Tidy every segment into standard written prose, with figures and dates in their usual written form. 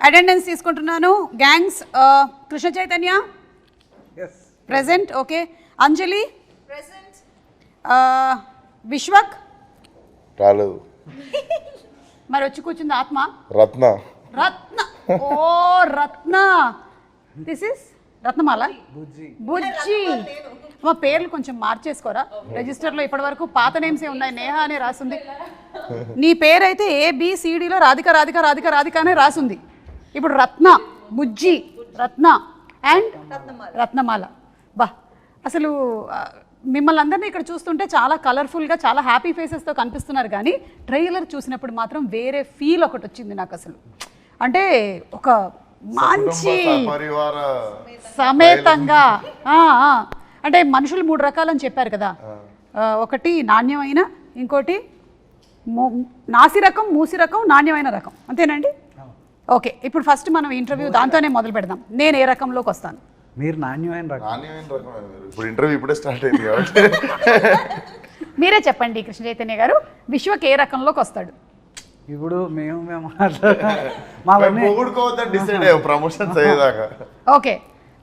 Attendance తీసుకుంటున్నాను. Gangs Krishna Chaitanya present. Okay. Anjali present. Vishwak రాలేదు. మరి వచ్చి కూర్చుంది ఆత్మ. రత్న. రత్న. ఓ రత్న. This is Ratnamala. బుజ్జి. మా పేర్లు కొంచెం మార్చేసుకోరా రిజిస్టర్లో. ఇప్పటి వరకు పాత నేమ్స్ ఏ ఉన్నాయి. నేహ అనే రాసింది. నీ పేరైతే ABCDలో రాధిక రాధిక రాధిక రాధిక అనే రాసింది. ఇప్పుడు రత్న, బుజ్జి, రత్న అండ్ రత్నమాల. బా అసలు మిమ్మల్ని అందరినీ ఇక్కడ చూస్తుంటే చాలా కలర్ఫుల్గా చాలా హ్యాపీ ఫేసెస్తో కనిపిస్తున్నారు, కానీ ట్రైలర్ చూసినప్పుడు మాత్రం వేరే ఫీల్ ఒకటి వచ్చింది నాకు. అసలు అంటే ఒక మంచి సమేతంగా అంటే మనుషులు 3 రకాలని చెప్పారు కదా. ఒకటి నాణ్యమైన, ఇంకోటి నాసి రకం, మూసి రకం, నాణ్యమైన రకం. అంతేనండి? ఓకే. ఇప్పుడు ఫస్ట్ మనం ఇంటర్వ్యూ దాంతోనే మొదలు పెడదాం. నేను ఏ రకంలోకి వస్తాను? మీరు నాణ్యమైన రకం. ఇప్పుడు ఇంటర్వ్యూ ఇప్పుడే స్టార్ట్ అయింది కాబట్టి మీరే చెప్పండి కృష్ణ చైతన్య గారు, విశ్వక్ ఏ రకంలోకి వస్తాడు? ఇప్పుడు మేము ప్రమోషన్స్ అయ్యేదాకా. ఓకే.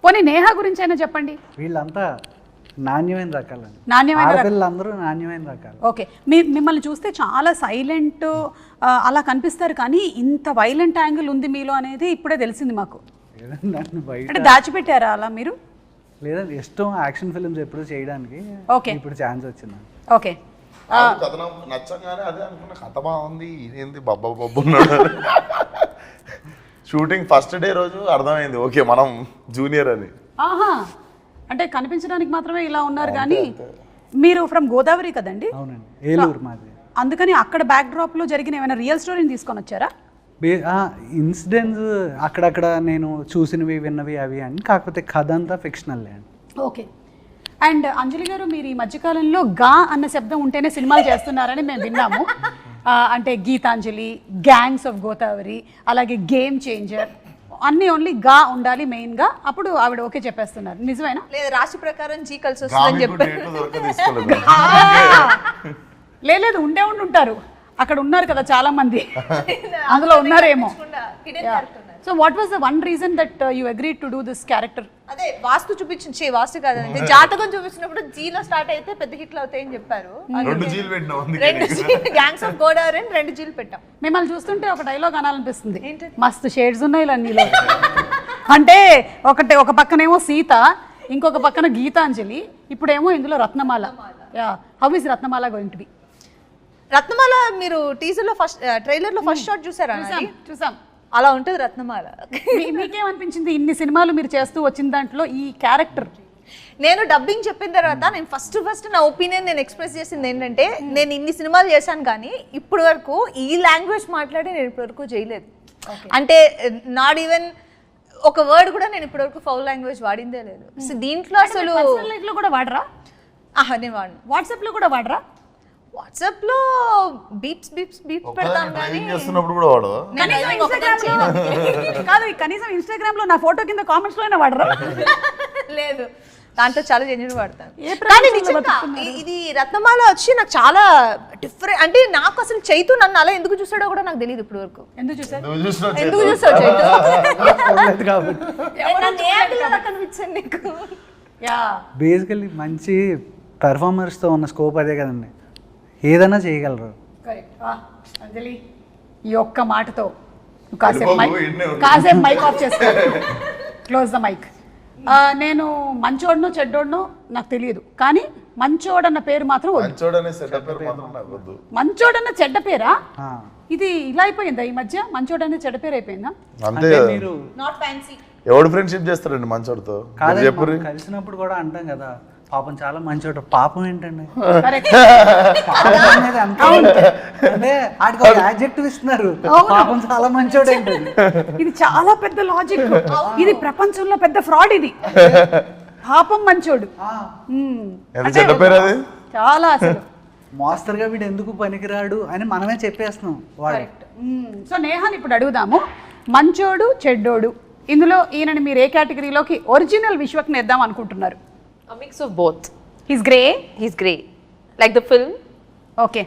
పోనీ నేహ గురించి అయినా చెప్పండి. వీళ్ళంతా నాణ్యమైన రకాలండి. నాణ్యమైన పిల్లలందరూ నాణ్యమైన రకాలు. ఓకే. మిమ్మల్ని చూస్తే చాలా సైలెంట్ అలా కనిపిస్తారు, కానీ ఇంత వైలెంట్ యాంగిల్ ఉంది మీలో అనేది ఇప్పుడే తెలిసింది మాకు. అంటే దాచిపెట్టారా అలా మీరు? లేదండి, ఇష్టం యాక్షన్ ఫిల్మ్స్ ఎప్పుడు చేయడానికి. ఓకే. ఇప్పుడు ఛాన్స్ వచ్చింది. ఓకే. కథనం నచ్చగానే అదే అనుకున్న, కథ బాగుంది, ఇదేంది బబ్బా బబ్బు ఉన్నాడు. షూటింగ్ ఫస్ట్ డే రోజు అర్థమైంది ఓకే మనం జూనియర్ అని. ఆహా, అంటే కనిపించడానికి మాత్రమే ఇలా ఉన్నారు, కానీ మీరు ఫ్రమ్ గోదావరి కదండి? అవునండి, ఏలూరు మాది. అందుకని అక్కడ బ్యాక్ డ్రాప్ లో జరిగిన ఏమైనా రియల్ స్టోరీని తీసుకొని వచ్చారా? ఇన్సిడెంట్స్ అక్కడక్కడ నేను చూసినవి విన్నవి అవి అని, కాకపోతే కథ అంతా ఫిక్షనల్ అండి. ఓకే. అండ్ అంజలి గారు, మీరు ఈ మధ్యకాలంలో గా అన్న శబ్దం ఉంటేనే సినిమాలు చేస్తున్నారని మేము విన్నాము. అంటే గీతాంజలి, గ్యాంగ్స్ ఆఫ్ గోదావరి, అలాగే గేమ్ చేంజర్, అన్నీ ఓన్లీ గా ఉండాలి మెయిన్గా, అప్పుడు ఆవిడ ఓకే చెప్పేస్తున్నారు. నిజమేనా? లేదు, రాశి ప్రకారం జీ కలిసి వస్తుందని చెప్పారు. లేదు, ఉంటారు అక్కడ, ఉన్నారు కదా చాలా మంది, అందులో ఉన్నారేమో. So what was the one reason that you agreed to do this character? అదే వాస్తు చూపించి, వాస్తు కాదండి, జాతకం చూపించినప్పుడు జీలో స్టార్ట్ అయితే పెద్ద హిట్లు అవుతాయని చెప్పారు. 2 జీలు పెట్టినాం, గ్యాంగ్స్ ఆఫ్ గోదావరి 2 జీలు పెట్టాం. మిమ్మల్ని చూస్తుంటే ఒక డైలాగ్ అనాలనిపిస్తుంది, మస్తు షేడ్స్ ఉన్నాయి ఇలా నీలో. అంటే ఒక పక్కనేమో సీత, ఇంకొక పక్కన గీతాంజలి, ఇప్పుడేమో ఇందులో Ratnamala. How is Ratnamala going to be? Ratnamala మీరు టీజర్ లో ఫస్ట్ ట్రైలర్ లో ఫస్ట్ షాట్ చూసారా? చూసాం. అలా ఉంటుంది రత్నమాల. మీకేమనిపించింది ఇన్ని సినిమాలు మీరు చేస్తూ వచ్చిన దాంట్లో ఈ క్యారెక్టర్? నేను డబ్బింగ్ చెప్పిన తర్వాత నేను ఫస్ట్ నా ఒపీనియన్ నేను ఎక్స్ప్రెస్ చేసింది ఏంటంటే, నేను ఇన్ని సినిమాలు చేశాను కానీ ఇప్పటి వరకు ఈ లాంగ్వేజ్ మాట్లాడి నేను ఇప్పటి వరకు చేయలేదు. అంటే నాట్ ఈవెన్ ఒక వర్డ్ కూడా నేను ఇప్పటి వరకు ఫౌల్ లాంగ్వేజ్ వాడిందే లేదు. సో దీంట్లో అసలు లైఫ్ లో కూడా వాడరా? నేను వాడను. వాట్సాప్ లో కూడా వాడరా? వాట్సాప్ లో బీప్స్ పెడతాం కానీ చేస్తున్నప్పుడు కూడా వాడవా? కాదు, కనీసం ఇన్స్టాగ్రామ్ లో నా ఫోటో కింద కామెంట్స్ లోనే వాడరా? లేదు, దాంట్లో చాలా జెన్యూన్ వాడతాను. కానీ నిజంగా ఇది రత్నమాల వచ్చి నాకు చాలా డిఫరెంట్. అంటే నాకు అసలు చైతు నన్ను అలా ఎందుకు చూసాడో కూడా నాకు తెలియదు ఇప్పుడు వరకు. ఎందుకు చూసాడు కనిపించండి నీకు? బేసికల్లీ మంచి పెర్ఫార్మర్స్తో ఉన్న స్కోప్ అదే కదండి, ఏదైనా చేయగలరు. అంజలి, ఈ ఒక్క మాటతో కాసేపు మైక్ ఆఫ్ చేసుకో, క్లోజ్ ద మైక్. నేను మంచోడనో చెడ్డోడనో నాకు తెలియదు, కానీ మంచోడన్న పేరు మాత్రం మంచోడన్న చెడ్డ పేరా? ఇది ఇలా అయిపోయిందా ఈ మధ్య? మంచోడన్న చెడ్డ పేరు అయిపోయిందా? అంతే. Not fancy. ఎవడు ఫ్రెండ్షిప్ చేస్తారండి మంచోడితో? కలిసినప్పుడు కూడా అంటాం కదా, పాపం చాలా మంచోడు. పాపం ఏంటండి? అంటే ఆడ్జెక్టివ్ ఇస్తున్నారు, పాపం చాలా మంచోడు ఏంటండి? ఇది చాలా పెద్ద లాజిక్. ఇది ప్రపంచంలో పెద్ద ఫ్రాడ్. ఇది పాపం మంచోడు చాలా అసలు మాస్టర్గా వీడు ఎందుకు పనికిరాడు అని మనమే చెప్పేస్తున్నాం. సో నేహాని ఇప్పుడు అడుగుదాము, మంచోడు చెడ్డోడు ఇందులో ఈయనని మీరు ఏ కేటగిరీలోకి ఒరిజినల్ విశ్వక్ని వేద్దాం అనుకుంటున్నారు? A mix of both. He's grey. He's grey, like the film. Okay.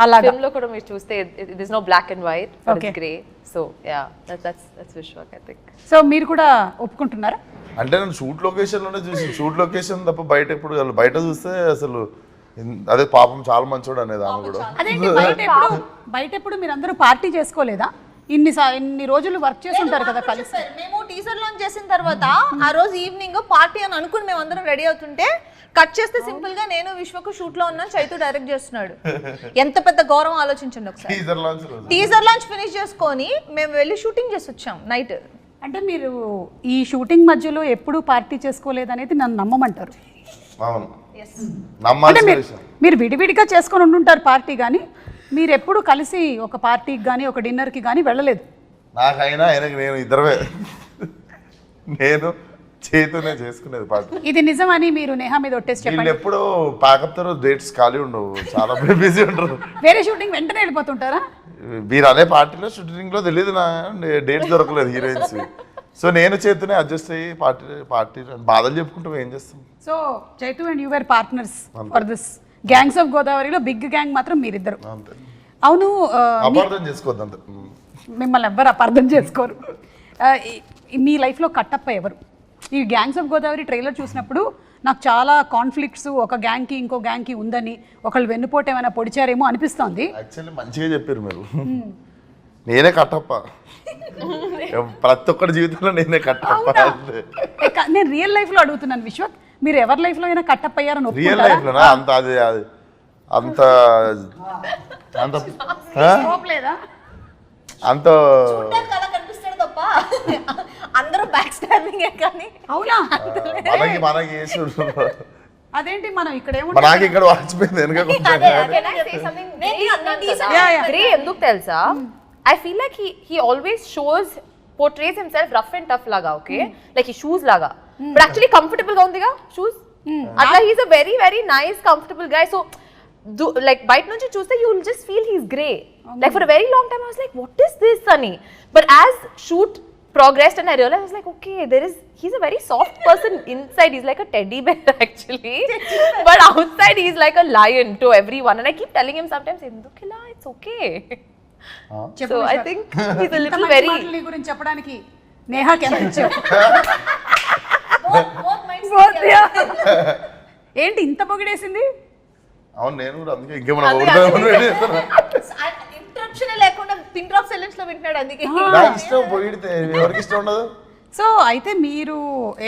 అలాగా ఫిల్మ్ లో కూడా మీరు చూస్తే it is no black and white but Okay. It's grey so yeah that's Vishwak I think so మీరు కూడా ఒప్పుకుంటున్నారా? అంటే నేను షూట్ లొకేషన్లోనే చూసి షూట్ లొకేషన్ తప్ప బయట ఎప్పుడు బయట చూస్తే అసలు అదే పాపం చాలా మంచోడు అనేది ఆమె కూడా. అదేంటి బయట ఎప్పుడు మీరు అందరూ పార్టీ చేసుకోలేదా? ఇన్ని రోజులు వర్క్ చేసి ఉంటారు కదా కలిసి. మేము టీజర్ లాంచ్ చేసిన తర్వాత ఆ రోజు ఈవినింగ్ పార్టీ అని అనుకుని మేము అందరం రెడీ అవుతుంటే కట్ చేస్తే సింపుల్ గా నేను విశ్వకు షూట్ లో ఉన్నాను, చైతు డైరెక్ట్ చేస్తున్నాడు. ఎంత పెద్ద గౌరవం ఆలోచించండి ఒకసారి. టీజర్ లాంచ్ ఫినిష్ చేసుకొని మేము వెళ్ళి షూటింగ్ చేసి వచ్చాం నైట్. అంటే మీరు ఈ షూటింగ్ మధ్యలో ఎప్పుడూ పార్టీ చేసుకోలేదనేది నన్ను నమ్మమంటారు. అవును అంటే నమ్మాల్సిన విషయం. మీరు విడివిడిగా చేసుకొని ఉండుంటారు పార్టీ, కానీ మీరు ఎప్పుడు కలిసి ఒక పార్టీకి కానీ ఒక డిన్నర్కి కానీ వెళ్ళలేదు. నాకైనా ఆయనకి నేను ఇద్దరమే, నేను చేతునే చేసుకునేది పార్టీ. ఇది నిజమని మీరు నేహా మీద ఒట్టేసి వీళ్ళు చెప్పండి. ఎప్పుడు ప్యాకప్ డేట్స్ ఖాళీ ఉండవు, చాలా బిజీ ఉంటారు. వేరే షూటింగ్ వెంటనే వెళ్ళిపోతుంటారా? మీరు అనే పార్టీలో షూటింగ్ లో తెలియదు నా డేట్స్ దొరకలేదు హీరోయిన్స్. సో నేను చేతునే అడ్జస్ట్ అయ్యి పార్టీ బాధలు చెప్పుకుంటాం, ఏం చేస్తాం. So Chaitu and you were partners for this gangs of గోదావరిలో బిగ్ గ్యాంగ్ మాత్రం మీరిద్దరు. అంతే, అవును, అపార్థం చేసుకోవద్దు అంతే. మిమ్మల్ని ఎవ్వరు అపార్థం చేసుకోరు. మీ లైఫ్లో కట్టప్ప ఎవరు? ఈ గ్యాంగ్స్ ఆఫ్ గోదావరి ట్రైలర్ చూసినప్పుడు నాకు చాలా కాన్ఫ్లిక్ట్స్ ఒక గ్యాంగ్కి ఇంకో గ్యాంగ్కి ఉందని, ఒకళ్ళు వెన్నుపోటు ఏమైనా పొడిచారేమో అనిపిస్తోంది. యాక్చువల్లీ మంచిగా చెప్పారు మీరు. నేనే కట్టప్ప, ప్రతి ఒక్కరి జీవితంలో నేనే కట్టప్ప. నేను రియల్ లైఫ్లో అడుగుతున్నాను విశ్వక్, మీరు ఎవరి లైఫ్లో అయినా కట్టప్ప అయ్యారని రియల్ ఒప్పుకుంటారా? లైఫ్లోనా? అంత అది అంత అంత Hope లేదా? అంత అలా కనిపిస్తాడు తప్ప అందరూ బ్యాక్ స్టాబింగ్ కానీ. అవునా? మనకి వేసుడు. అదేంటి మనం ఇక్కడ నాకు ఇక్కడ వాచిపోయింది వెనక can I say something Grey ఎందుకు తెలుసా? I feel like he always portrays himself rough and tough laga, okay? Like he shoes laga. But actually comfortable ga undiga shoes. Atla he's a very very nice comfortable guy. So like bite nunchi chuste you will just feel he's grey. Like for a very long time I was like what is this Sunny? But as shoot progressed and I realized I was like okay he's a very soft person inside. He's like a teddy bear actually. But outside he's like a lion to everyone and I keep telling him sometimes endukila it's okay. So I think he's a little very గురించి చెప్పడానికి నేహాకి ఎంత ఇచ్చావు? ఏంటి ఇంత పొగిడేసింది? అవును నేను కూడా అందుకే ఇంకేమన్నా ఇంటరప్షన్ లేకుండా పిన్ డ్రాప్ సైలెన్స్ లో వింటున్నాడు అందుకే. నాకు ఇష్టం పొగిడితే ఎవరికి ఇష్టం ఉండదు. సో అయితే మీరు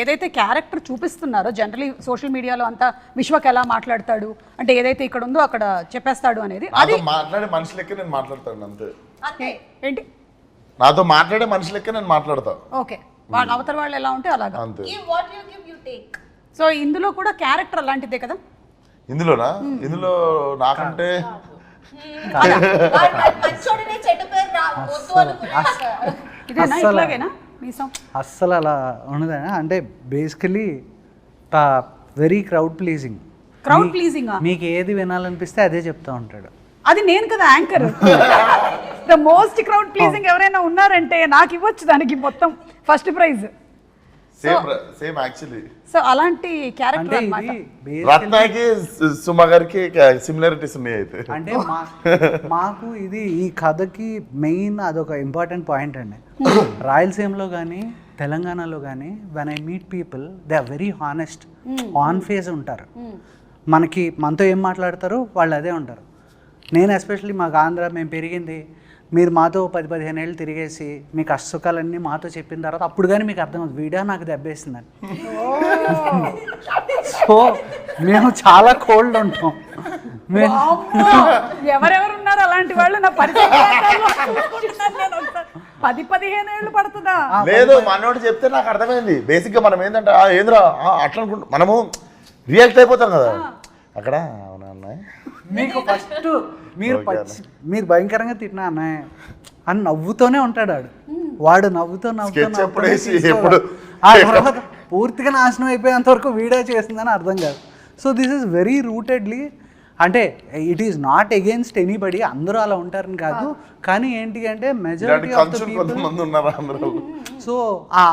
ఏదైతే క్యారెక్టర్ చూపిస్తున్నారో జనరలీ సోషల్ మీడియాలో అంతా విశ్వక్ ఎలా మాట్లాడతాడు అంటే ఏదైతే ఇక్కడ ఉందో అక్కడ చెప్పేస్తాడు అనేది, అది నాతో మాట్లాడే మనిషి లెక్క నేను మాట్లాడతాను అంతే. ఏంటి నాతో మాట్లాడే మనిషి లెక్క నేను మాట్లాడతా. ఓకే, వాళ్ళ అవతల వాళ్ళు ఎలా ఉంటే అలాగా. అంతే. What you give you take. So ఇందులో కూడా క్యారెక్టర్ అలాంటిదే కదా? ఇందులోనా? ఇందులో నాకంటే మంచోడినే చెడ్డ పేరు వద్దు అనుకున్నా. ఇదేనా ఇట్లాగేనా మీసం? అస్సలు అలా ఉండదా అంటే basically very crowd pleasing. Crowd pleasing మీకు ఏది వినాలనిపిస్తే అదే చెప్తా ఉంటాడు. అది నేను కదా anchor. The most crowd pleasing ఎవరైనా ఉన్నారంటే నాకు ఇవ్వచ్చు దానికి మొత్తం first prize. Same actually. So అలాంటి క్యారెక్టర్ అంటే అన్నమాట. ఇది రత్నాకి సుమ గారికి సిమిలారిటీస్ ఉన్నాయి అయితే. అంటే మాకు ఇది ఈ కథకి మెయిన్ అదొక ఇంపార్టెంట్ పాయింట్ అండి. రాయలసీమలో కానీ తెలంగాణలో కానీ when I meet people they are very honest, on face ఉంటారు. మనతో ఏం మాట్లాడతారో వాళ్ళు అదే ఉంటారు. నేను ఎస్పెషల్లీ మాకు ఆంధ్ర మేము పెరిగింది, మీరు మాతో 10-15 ఏళ్ళు తిరిగేసి మీ కష్టసుఖాలన్నీ మాతో చెప్పిన తర్వాత అప్పుడు కానీ మీకు అర్థమవుతుంది వీడియో నాకు దెబ్బేసిందని. సో మేము చాలా కోల్డ్ ఉంటాం. ఎవరెవరు ఉన్నారు అలాంటి వాళ్ళు? నా 10-15 ఏళ్ళు పడుతుందా? లేదు, మనోడు చెప్తే నాకు అర్థమైంది. బేసిక్ గా మనం ఏంటంటే ఏంద్రా అట్లా అనుకుంటా మనము రియాక్ట్ అయిపోతాం కదా అక్కడ. అవునా అన్నయ్య? మీకు ఫస్ట్ మీరు భయంకరంగా తిట్టినా అన్నయ్య అని నవ్వుతూనే ఉంటాడు వాడు నవ్వుతూ ఆ తర్వాత పూర్తిగా నాశనం అయిపోయేంత వరకు వీడియో చేసిందని అర్థం కాదు. సో దిస్ ఈస్ వెరీ రూటెడ్లీ, అంటే it is not against anybody, అందరూ అలా ఉంటారని కాదు, కానీ ఏంటి అంటే majority of the people. So ఆ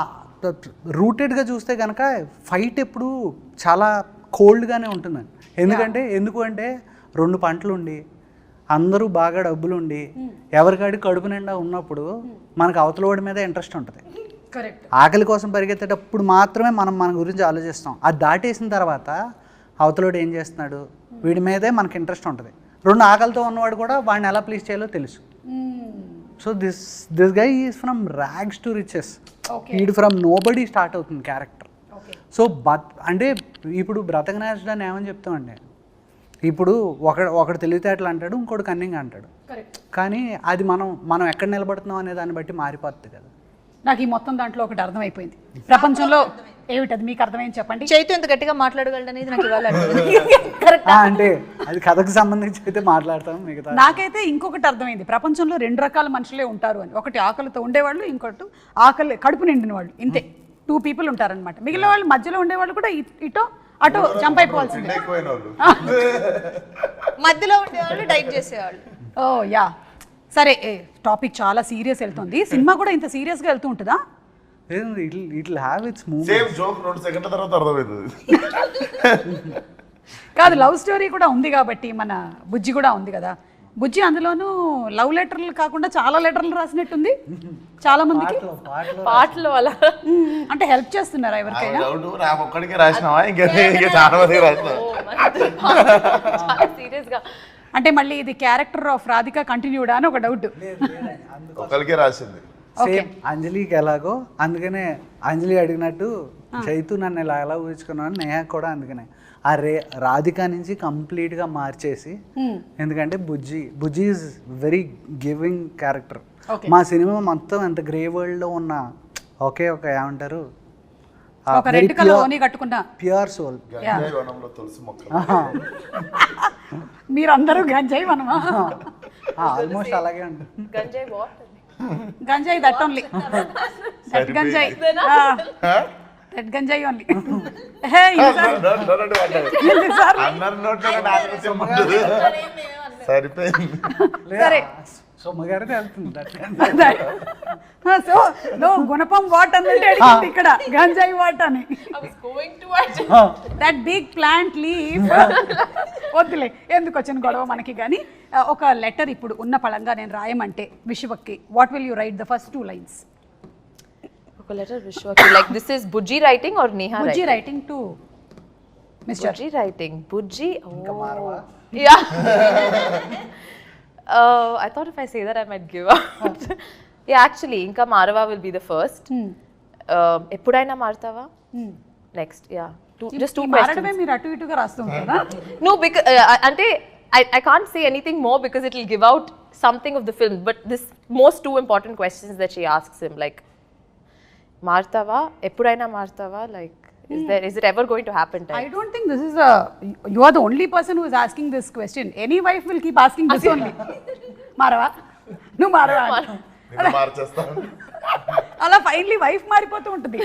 రూటెడ్గా చూస్తే కనుక ఫైట్ ఎప్పుడు చాలా కోల్డ్గానే ఉంటుందండి. ఎందుకు అంటే 2 పంటలు ఉండి అందరూ బాగా డబ్బులుండి ఎవరికాడి కడుపు నిండా ఉన్నప్పుడు మనకు అవతల వాడి మీద ఇంట్రెస్ట్ ఉంటుంది. కరెక్ట్. ఆకలి కోసం పరిగెత్తేటప్పుడు మాత్రమే మనం మన గురించి ఆలోచిస్తాం. అది దాటేసిన తర్వాత అవతలోడు ఏం చేస్తున్నాడు, వీడి మీదే మనకి ఇంట్రెస్ట్ ఉంటుంది. రెండు ఆకలితో ఉన్నవాడు కూడా వాడిని ఎలా ప్లీజ్ చేయాలో తెలుసు. So this guy is from rags to riches. ఈడు ఫ్రమ్ నోబడీ స్టార్ట్ అవుతుంది క్యారెక్టర్. సో అంటే ఇప్పుడు బ్రతకనేసడాన్ని ఏమని చెప్తామండి, ఇప్పుడు ఒకడు తెలివితేటలు అంటాడు, ఇంకోటి కన్నింగ్ అంటాడు. కానీ అది మనం ఎక్కడ నిలబడుతున్నాం అనే దాన్ని బట్టి మారిపోతుంది కదా. నాకు ఈ మొత్తం దాంట్లో ఒకటి అర్థమైపోయింది. ప్రపంచంలో ఏమిటది మీకు అర్థమైంది చెప్పండి. చైతు ఎంత గట్టిగా మాట్లాడగలడు అనేది నాకు ఇవాళ అంటే అది కథకు సంబంధించి అయితే మాట్లాడతాం. మిగతా నాకైతే ఇంకొకటి అర్థమైంది. ప్రపంచంలో 2 రకాల మనుషులే ఉంటారు అని. ఒకటి ఆకలితో ఉండేవాళ్ళు, ఇంకోటి ఆకలి కడుపు నిండిన వాళ్ళు. ఇంతే 2 people ఉంటారనమాట. మిగిలిన వాళ్ళు మధ్యలో ఉండేవాళ్ళు కూడా ఇటో అటో జంప్ అయిపోవాల్సిందే. మధ్యలో ఉండేవాళ్ళు డైట్ చేసేవాళ్ళు. ఓ యా సరే, టాపిక్ చాలా సీరియస్ వెళ్తుంది. సినిమా కూడా ఇంత సీరియస్గా వెళ్తూ ఉంటుందా? ఇట్లా have it's move. Same joke 2 సెకండ్ల తర్వాత అర్థమవుతుంది. కాదు, లవ్ స్టోరీ కూడా ఉంది కాబట్టి మన బుజ్జి కూడా ఉంది కదా. బుజ్జి అందులోనూ లవ్ లెటర్లు కాకుండా చాలా లెటర్లు రాసినట్టుంది చాలా మందికి. పాటలు అలా అంటే హెల్ప్ చేస్తున్నారా ఎవరికైనా? నాకు ఒక్కడికే రాసినావా, ఇంకా చాలా మందికి రాసినా. సీరియస్ గా అంటే మళ్ళీ ఇది క్యారెక్టర్ ఆఫ్ రాధిక కంటిన్యూడా అని ఒక డౌట్. ఒకరికే రాసింది. సేమ్ అంజలికి ఎలాగో, అందుకనే అంజలి అడిగినట్టు చైతు నన్ను ఎలా ఊహించుకున్నాను, నేహ కూడా అందుకనే ఆ రాధిక నుంచి కంప్లీట్గా మార్చేసి. ఎందుకంటే బుజ్జి ఈజ్ వెరీ గివింగ్ క్యారెక్టర్. మా సినిమా మొత్తం ఎంత గ్రే వరల్డ్లో ఉన్న ఒకే ఒక ఏమంటారు ఒక రెడ్ కలర్ ఓని కట్టుకున్నా ప్యూర్ సోల్. మీరందరూ గంజాయి మనమా? ఆల్మోస్ట్ అలాగే ఉంటుంది. గంజాయి వాట్? గంజాయి దట్ ఓన్లీ, దట్ గంజాయి, దట్ గంజాయి ఓన్లీ. సరిపోయింది. సరే సొమ్మగారిని వెళ్తుంది. సో నో గుణపం వాట్ అన్నట్టు అడిగింది ఇక్కడ, గంజాయి వాట్ అని. That big plant leaf. వద్దులే, ఎందుకు వచ్చిన గొడవ మనకి. కానీ ఒక లెటర్ ఇప్పుడు ఉన్న పళంగా నేను రాయమంటే విశ్వక్కి, what will you write the first 2 lines? ఒక లెటర్ విశ్వకి. Like this is Bujji writing or Neha Bujji writing? Writing to mister Bujji writing. Bujji. Oh. Yeah. I thought if I say that I might give out. Yeah, actually, Inka Marava will be the first. Eppudaina Martava? Next, yeah. Just 2 questions. మారడమే మీరు అటు ఇటుగా రాస్తూ ఉంటారా? No, because ante I can't say anything more because it will give out something of the film. But this most 2 important questions that she asks him, like Martava, Eppudaina Martava, like. Is it ever going to happen? I don't think this is you are the only person who is asking this question. Any wife will keep asking this only. మారవా నువ్వు మారవా అలా finally wife మారిపోతూ ఉంటుంది,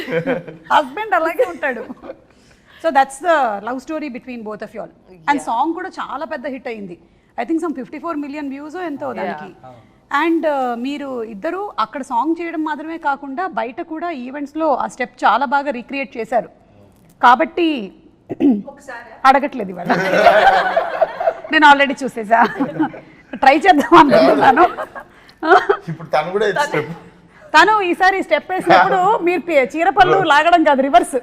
husband అలాగే ఉంటాడు. So that's the love story between both of you all. And song కూడా చాలా పెద్ద hit అయింది. I think some 54 million views ఎంతో దానికి. అండ్ మీరు ఇద్దరు అక్కడ సాంగ్ చేయడం మాత్రమే కాకుండా బయట కూడా ఈవెంట్స్లో ఆ స్టెప్ చాలా బాగా రీక్రియేట్ చేశారు. కాబట్టి అడగట్లేదు ఇవాళ, నేను ఆల్రెడీ చూసేసా, ట్రై చేద్దాం అనుకుంటున్నాను. తను ఈసారి స్టెప్ వేసినప్పుడు మీరు చీరపళ్ళు లాగడం కాదు, రివర్స్.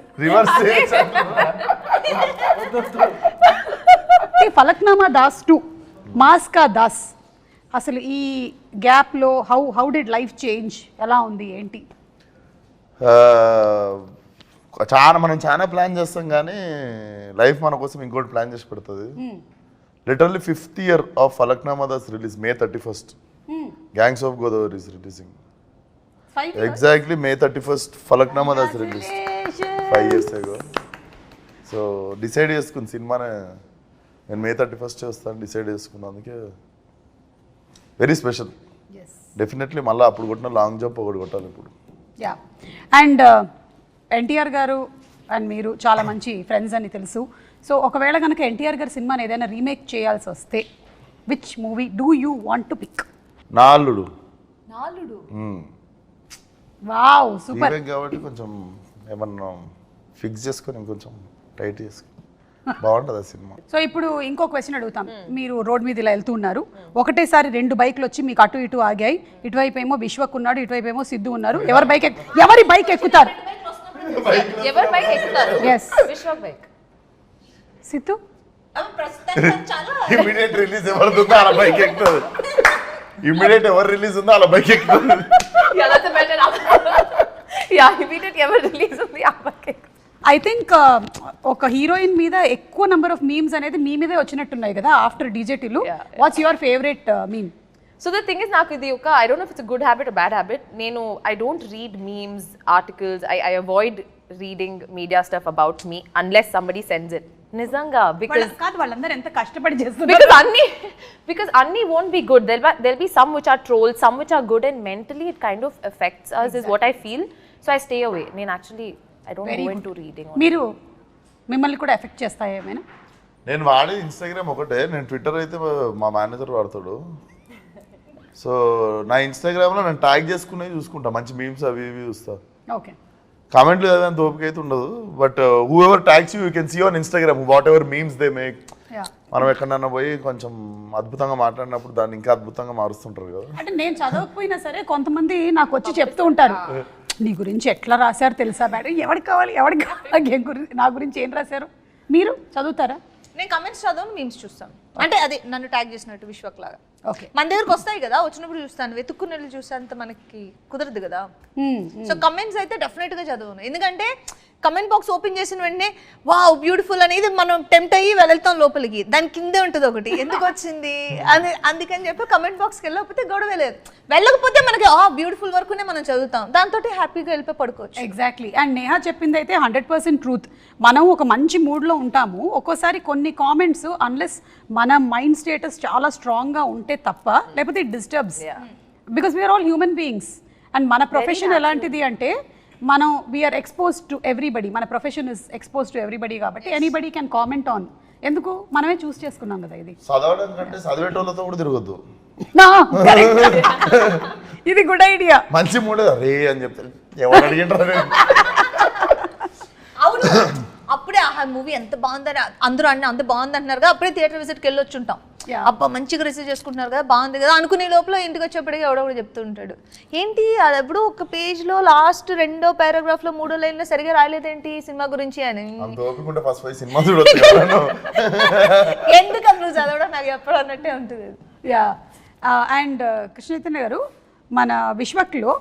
ఫలక్నామా దాస్ 2 మాస్ కా దాస్. అసలు ఈ గ్యాప్లో హౌ డిడ్ లైఫ్ చేంజ్, ఎలా ఉంది ఏంటి? మనం చాలా ప్లాన్ చేస్తాం కానీ లైఫ్ మన కోసం ఇంకోటి ప్లాన్ చేసి పెడుతుంది. Literally 5th year of Falaknuma Das release May 31st. Gangs of Godavari is releasing. Exactly May 31st Falaknuma Das release 5 years ago. So decide చేసుకుని సినిమానే నేను May 31st చేస్తాను డిసైడ్ చేసుకున్నాను. అందుకే వెరీ స్పెషల్. డెఫినెట్లీ మళ్ళీ అప్పుడు కొట్టిన లాంగ్ జంప్ ఒకటి కొట్టాలి ఇప్పుడు. యా. అండ్ ఎన్టీఆర్ గారు అండ్ మీరు చాలా మంచి ఫ్రెండ్స్ అని తెలుసు. సో ఒకవేళ కనుక ఎన్టీఆర్ గారి సినిమాని ఏదైనా రీమేక్ చేయాల్సి వస్తే which movie do you want to pick? నాలుడు. Wow super. కాబట్టి కొంచెం ఏమన్నా ఫిక్స్ చేసుకొని కొంచెం టైట్ చేసుకొని బాగుంటుంది ఆ సినిమా. సో ఇప్పుడు ఇంకో క్వశ్చన్ అడుగుతాం. మీరు రోడ్ మీద ఇలా వెళ్తూ ఉన్నారు, ఒకటేసారి 2 బైక్లు వచ్చి మీకు అటు ఇటు ఆగాయి. ఇటువైపు ఏమో విశ్వక్ ఉన్నాడు, ఇటువైపు ఏమో సిద్ధు ఉన్నారు. ఎవరి బైక్ ఎక్కుతారు? ఎవరు బైక్ ఎక్కుతారు? Yes. Vishwak bike. Siddhu immediate release ఎవరిది ఉందో అలా బైక్ ఎక్కుతుంది. ఇమీడియట్ ఎవరు రిలీజ్ ఉందో అలా బైక్ ఎక్కుతుంది. Yeah, that's a better answer. Yeah, immediate ఎవరు రిలీజ్ ఉంది ఆ బైక్. ఐ థింక్ ఒక హీరోయిన్ మీద ఎక్కువ నెంబర్ ఆఫ్ మీమ్స్ అనేది మీ మీదే వచ్చినట్టున్నాయి కదా ఆఫ్టర్ డీజేటీలు. What's your favourite meme? So the thing is, నాకు ఇది ఒక, I don't know if it's a good habit or bad habit. I don't read memes, articles. I avoid reading media stuff about me unless somebody sends it. నిజంగా, because వాళ్ళందరూ ఎంత కష్టపడి చేస్తున్నారు. because అన్ని won't be good. There'll be some which are trolls, some which are good, and mentally it kind of affects us, is what I feel. So I stay away. I don't go into reading. మీరు మిమ్మల్ని కూడా effect చేస్తాయి ఏమైనా? నేను వాడే Instagram ఒకటే, నేను Twitter అయితే మా మేనేజర్ వాడతాడు. సో నా ఇన్స్టాగ్రామ్లో నేను ట్యాగ్ చేసుకునేవి చూసుకుంటా, మంచి మీమ్స్ అవి ఇవి చూస్తా. ఓకే, కామెంట్లు చదివేంత ఓపిక అయితే ఉండదు, but whoever tags you can see on Instagram whatever memes they make. మనం ఎక్కడన్నా పోయి కొంచెం అద్భుతంగా మాట్లాడినప్పుడు దాన్ని ఇంకా అద్భుతంగా మారుస్తుంటారు కదా. అంటే నేను చదవకపోయినా సరే కొంతమంది నాకు వచ్చి చెప్తూ ఉంటారు, నీ గురించి ఎట్లా రాశారు తెలుసా మేడం, ఎవరికి కావాలి నా గురించి ఏం రాశారు. మీరు చదువుతారా? నేను కమెంట్స్ చదవను, మీమ్స్ చూస్తాను. అంటే అది నన్ను ట్యాగ్ చేసినట్టు విశ్వక్ లాగా. ఓకే, మన దగ్గరకు వస్తాయి కదా, వచ్చినప్పుడు చూస్తాను. వెతుక్కుని వెళ్ళి చూసేంత మనకి కుదరదు కదా. సో కమెంట్స్ అయితే డెఫినెట్ గా చదవను, ఎందుకంటే కమెంట్ బాక్స్ ఓపెన్ చేసిన వెంటనే వావ్ బ్యూటిఫుల్ అనేది మనం టెంప్ట్ అయ్యి వెళ్తాం లోపలికి, దాని కిందే ఉంటుంది ఒకటి ఎందుకు వచ్చింది అని. అందుకని చెప్పి కమెంట్ బాక్స్కి వెళ్ళకపోతే గొడవ లేదు, వెళ్ళకపోతే మనకి బ్యూటిఫుల్ వరకునే మనం చదువుతాం, దాంతో హ్యాపీగా వెళ్ళిపోయి పడుకోవచ్చు. ఎగ్జాక్ట్లీ. అండ్ నేహా చెప్పింది అయితే 100% ట్రూత్. మనం ఒక మంచి మూడ్లో ఉంటాము, ఒక్కోసారి కొన్ని కామెంట్స్ అన్లెస్ మన మైండ్ స్టేటస్ చాలా స్ట్రాంగ్గా ఉంటే తప్ప, లేకపోతే it disturbs, because we are all human beings. And మన ప్రొఫెషన్ ఎలాంటిది అంటే మనం వీఆర్ ఎక్స్పోజ్ టు ఎవ్రీబడి, మన profession is expose to everybody, కాబట్టి ఎనీబడి క్యాన్ కామెంట్ ఆన్. ఎందుకు మనమే చూస్ చేసుకున్నాం కదా ఇది. చదవడం కంటే చదివేటోళ్ళతో కూడా తిరగద్దు. ఇది గుడ్ ఐడియా. మంచి మూడే రే అని చెప్తారు, ఎవరు అడిగింటారు. అవును, అప్పుడే ఆ మూవీ ఎంత బాగుందని అందరూ అంత బాగుంది అంటున్నారు కదా, అప్పుడే థియేటర్ విజిట్కి వెళ్ళి వచ్చుంటాం. అబ్బా మంచిగా రిసీవ్ చేసుకుంటున్నారు కదా, బాగుంది కదా అనుకునే లోపల ఇంటికి వచ్చేప్పటికీ ఎవడో చెప్తూ ఉంటాడు, ఏంటి అది ఎప్పుడు ఒక పేజ్లో లాస్ట్ 2వ పారాగ్రాఫ్లో 3వ లైన్లో సరిగా రాలేదేంటి సినిమా గురించి అని. ఎందుకు నువ్వు చదవడం నాకు ఎప్పుడు అన్నట్టే ఉంటుంది. యా. అండ్ కృష్ణ చైతన్య గారు, మన విశ్వక్లో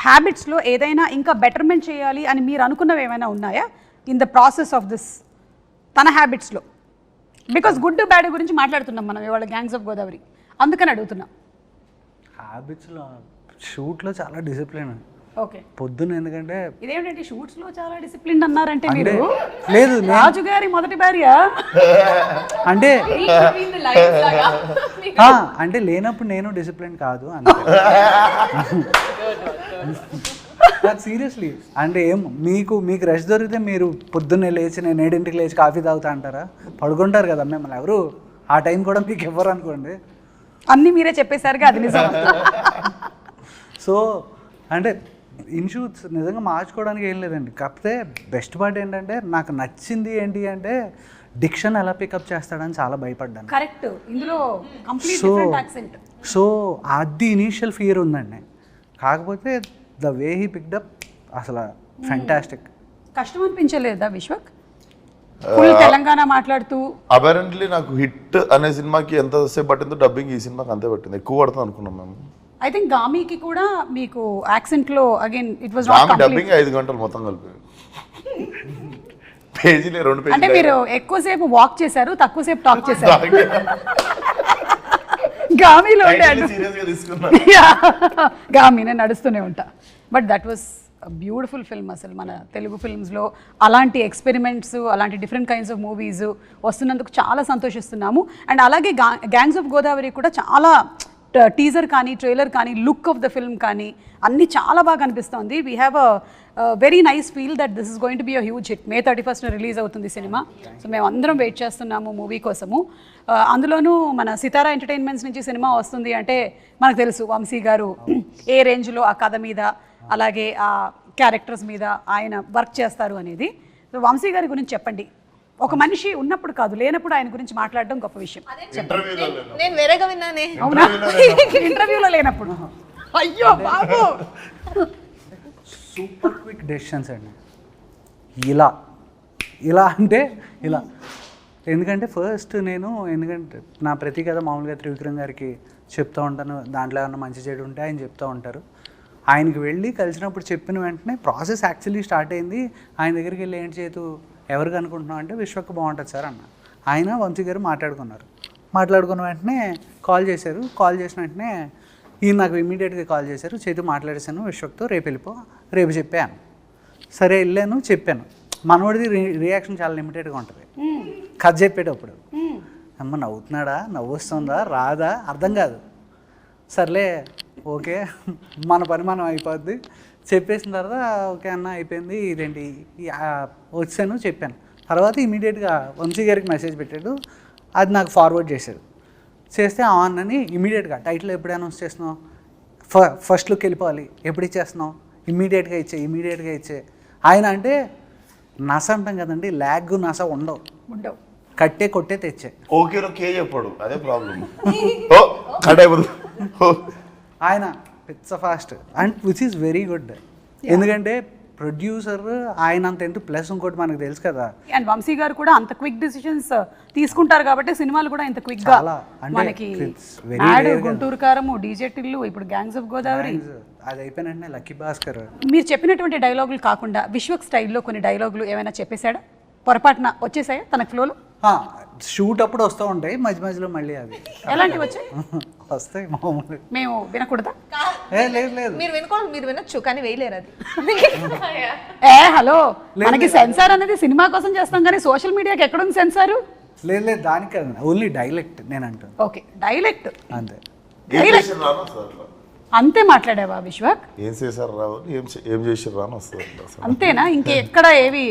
హ్యాబిట్స్లో ఏదైనా ఇంకా బెటర్మెంట్ చేయాలి అని మీరు అనుకున్నవి ఏమైనా ఉన్నాయా in the process of this తన హ్యాబిట్స్లో? బికాస్ గుడ్ బ్యాడ్ గురించి మాట్లాడుతున్నాం మనం ఇవాళ గ్యాంగ్స్ ఆఫ్ గోదావరి, అందుకని అడుగుతున్నాం. హ్యాబిట్స్లో షూట్లో చాలా డిసిప్లిన్. ఓకే, పొద్దున్న ఎందుకంటే ఇదేమిటంటే షూట్స్లో చాలా డిసిప్లిన్ అన్నారంటే మీరు లేదు రాజు గారి మొదటి భార్య అంటే అంటే లేనప్పుడు నేను డిసిప్లిన్ కాదు సీరియస్లీ. అంటే ఏం మీకు రెస్ట్ దొరికితే మీరు పొద్దున్నే లేచి నేను 7ంటికి లేచి కాఫీ తాగుతా అంటారా? పడుకుంటారు కదా మిమ్మల్ని ఎవరు ఆ టైం కూడా మీకు ఇవ్వరు అనుకోండి. అన్నీ మీరే చెప్పేశారుగా, అది నిజం. సో అంటే ఇన్షూట్స్ నిజంగా మార్చుకోవడానికి ఏం లేదండి, కాకపోతే బెస్ట్ పార్ట్ ఏంటంటే నాకు నచ్చింది ఏంటి అంటే డిక్షన్ ఎలా పికప్ చేస్తాడని చాలా భయపడ్డాను. కరెక్ట్, ఇందులో కంప్లీట్ డిఫరెంట్ యాక్సెంట్. సో అది ఇనీషియల్ ఫియర్ ఉందండి, కాకపోతే ద వే హీ పిక్డప్ అసలు ఫ్యాంటాస్టిక్. కష్టం అనిపించలేదా విశ్వక్ ఫుల్ తెలంగాణ మాట్లాడుతూ? అపరెంట్లీ నాకు హిట్ అనే సినిమాకి ఎంతసేపు పట్టిందో డబ్బింగ్ ఈ సినిమాకి అంతే పట్టింది, ఎక్కువ పడుతుంది అనుకున్నాం మేము. ఐ థింక్ గామికి కూడా మీకు యాక్సెంట్ లో again it was not complete. Dubbing 5 గంటలు మొత్తం కలిపి పేజీలే 2 పేజీలు. అంటే మీరు ఎక్కువసేపు వాక్ చేశారు, తక్కువసేపు టాక్ చేశారు. గామిలో గామి నేను నడుస్తూనే ఉంటా. But that was beautiful film. అసలు మన తెలుగు ఫిల్మ్స్లో అలాంటి ఎక్స్పెరిమెంట్స్, అలాంటి డిఫరెంట్ కైండ్స్ ఆఫ్ మూవీస్ వస్తున్నందుకు చాలా సంతోషిస్తున్నాము. అండ్ అలాగే గ్యాంగ్స్ ఆఫ్ గోదావరి కూడా చాలా టీజర్ కానీ ట్రైలర్ కానీ లుక్ ఆఫ్ ద ఫిల్మ్ కానీ అన్నీ చాలా బాగా అనిపిస్తుంది. We have a very nice feel that this is going to be a huge hit. May 31st release అవుతుంది సినిమా. సో మేము అందరం వెయిట్ చేస్తున్నాము మూవీ కోసము. అందులోనూ మన సితారా ఎంటర్టైన్మెంట్స్ నుంచి సినిమా వస్తుంది అంటే మనకు తెలుసు వంశీ గారు ఏ రేంజ్లో ఆ కథ మీద అలాగే ఆ క్యారెక్టర్స్ మీద ఆయన వర్క్ చేస్తారు అనేది. సో వంశీ గారి గురించి చెప్పండి. ఒక మనిషి ఉన్నప్పుడు కాదు, లేనప్పుడు ఆయన గురించి మాట్లాడడం గొప్ప విషయం. ఇంటర్వ్యూలో నేను వేరేగా విన్నానే. అవునా? ఇంటర్వ్యూలో లేనప్పుడు. అయ్యో బాబు. సూపర్ క్విక్ డెసిషన్స్ అండి. ఇలా అంటే ఇలా. ఎందుకంటే ఫస్ట్ ఎందుకంటే నా ప్రతి కథ మామూలుగా త్రివిక్రమ్ గారికి చెప్తూ ఉంటాను, దాంట్లో ఏమన్నా మంచి చెడు ఉంటే ఆయన చెప్తూ ఉంటారు. ఆయనకి వెళ్ళి కలిసినప్పుడు చెప్పిన వెంటనే ప్రాసెస్ యాక్చువల్లీ స్టార్ట్ అయింది. ఆయన దగ్గరికి వెళ్ళి ఏంటి చేతు ఎవరికి అనుకుంటున్నాం అంటే విశ్వక్ బాగుంటుంది సార్ అన్న. ఆయన వంశీ గారు మాట్లాడుకున్న వెంటనే కాల్ చేశారు. కాల్ చేసిన వెంటనే ఈయన నాకు ఇమీడియట్గా కాల్ చేశారు, చేతు మాట్లాడేశాను విశ్వక్తో, రేపు చెప్పాను. సరే వెళ్ళాను, చెప్పాను. మనోడిది రియాక్షన్ చాలా లిమిటెడ్గా ఉంటుంది కథ చెప్పేటప్పుడు. అమ్మ నవ్వుతున్నాడా, నవ్వు వస్తుందా, రాదా అర్థం కాదు. సర్లే ఓకే మన పని మనం అయిపోద్ది చెప్పేసిన తర్వాత ఓకే అన్న అయిపోయింది, ఇదేంటి వచ్చాను చెప్పాను. తర్వాత ఇమీడియట్గా వంశీ గారికి మెసేజ్ పెట్టాడు, అది నాకు ఫార్వర్డ్ చేశాడు. చేస్తే అన్నని ఇమీడియట్గా టైటిల్ ఎప్పుడు అనౌన్స్ చేస్తున్నావు, ఫస్ట్ లుక్ వెళ్ళిపోవాలి, ఎప్పుడు ఇచ్చేస్తున్నావు, ఇమీడియట్గా ఇచ్చే. ఆయన అంటే నస అంటాం కదండి, ల్యాగ్ నస ఉండవు, కొట్టే తెచ్చే. ఓకేలో కే చెప్పాడు, అదే ప్రాబ్లం. ఓ కట్ అయిపోతుంది. ఆయన పిచ్చ fast and which is very good. ఎందుకంటే ప్రొడ్యూసర్ ఆయన అంత ఎంత ప్లస్ ఇంకోటి మనకు తెలుసు కదా. అండ్ వంశీ గారు కూడా అంత క్విక్ డిసిషన్స్ తీసుకుంటారు కాబట్టి సినిమాలు కూడా ఇంత క్విక్ గా చాలా, అంటే మనకి it's very నాడు, rare గుంటూరు కారము, డీజే టిల్లు, ఇప్పుడు గ్యాంగ్స్ ఆఫ్ గోదావరి. అది అయిపోయిన వెంటనే లక్కీ భాస్కర్. మీరు చెప్పినటువంటి డైలాగులు కాకుండా విశ్వక్ స్టైల్లో కొన్ని డైలాగులు ఏమైనా చెప్పేశాడా, పొరపాటున వచ్చేసాయా తన ఫ్లోలో? షూట్ అప్పుడు వస్తూ ఉంటాయి, మధ్య మధ్యలో మళ్ళీ అవి ఎలాంటివి వచ్చాయి? వస్తాయి మామూలు. మేము వినకూడదా? లేదు మీరు వినొచ్చు కానీ వేయలేరు అది. హలో, మనకి సెన్సార్ అనేది సినిమా కోసం చేస్తాం కానీ సోషల్ మీడియాకి ఎక్కడుంది సెన్సారు? లేదు దానికి కాదు, ఓన్లీ డైలెక్ట్ నేను అంటాను. ఓకే, డైలెక్ట్ అంతే. ఏం చేసారు రాను వస్తుంది, అంతే మాట్లాడావా విశ్వక్? ఏం చేశారు రావు, ఏం చేసారు రాను వస్తుంది అసలు. అంతేనా? ఇంకెక్కడ ఏవి